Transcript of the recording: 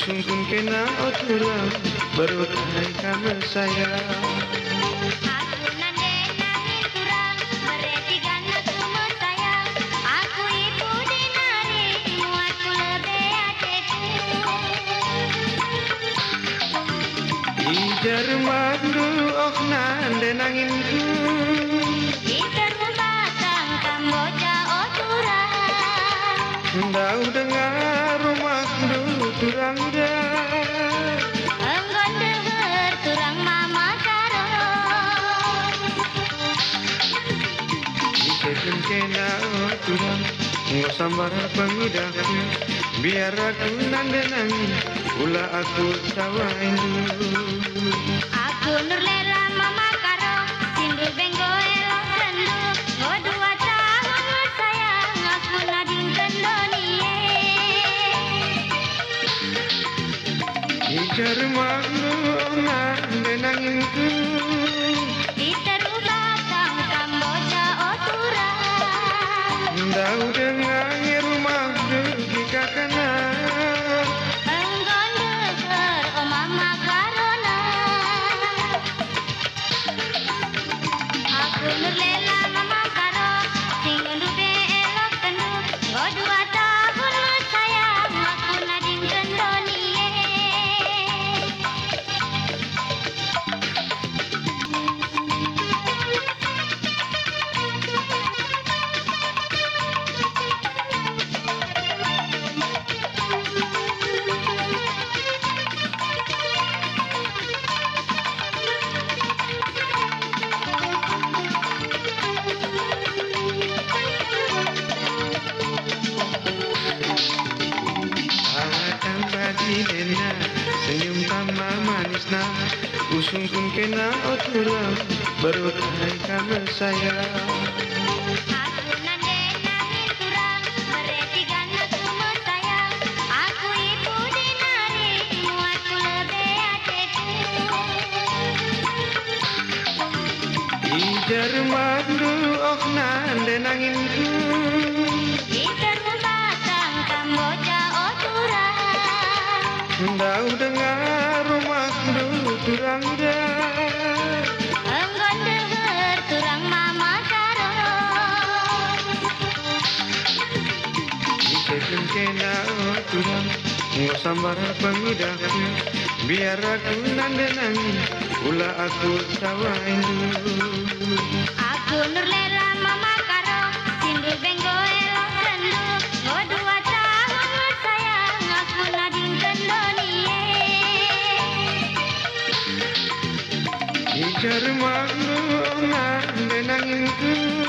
Usungkun kena otulang berutai kami sayang. Aku nande nangin kurang beretigan semua sayang. Aku ibu dinari muatku lebih adekku. Ijar mandu oh nande nanginku. Itar batang Kamboja oturang. Ndau dengar rumah du turang dah. Enggon denger turang mama karo. Isekun kena otulang ngosambar pengidahku. Biar aku nande nangin ulah aku tawain dulu. Aku nur lela mama karo sindu benggo elok rendu. Dua tahun sayang aku nading kendonie. Ijar mandu oh nande nanginku. Diteru batang Kamboja oturang. Ndau dengar rumah du kakana. Enggon denger oh mama karona. Aku nur lela mama karo sing ndupe elok kendu. Dua tahun sayang aku nading kendonie. Nena senyum tama manisna usungkun kena otulang berutai kami sayang. Aku nande nangin kurang beretigan semua sayang. Aku ibu dinari muatku lebih adekku. Ijar mandu oh nande nanginku. Diteru batang Kamboja oturang. Ndau dengar rumah du turang dah. Enggon denger turang mama karo. Isekun kena otulang ngosambar pengidahku. Biar aku nande nangin ulah aku tawain dulu. Aku nur lela mama karo sindu benggo elok rendu. Dua tahun sayang aku nading kendonie. Ijar mandu oh nande nanginku.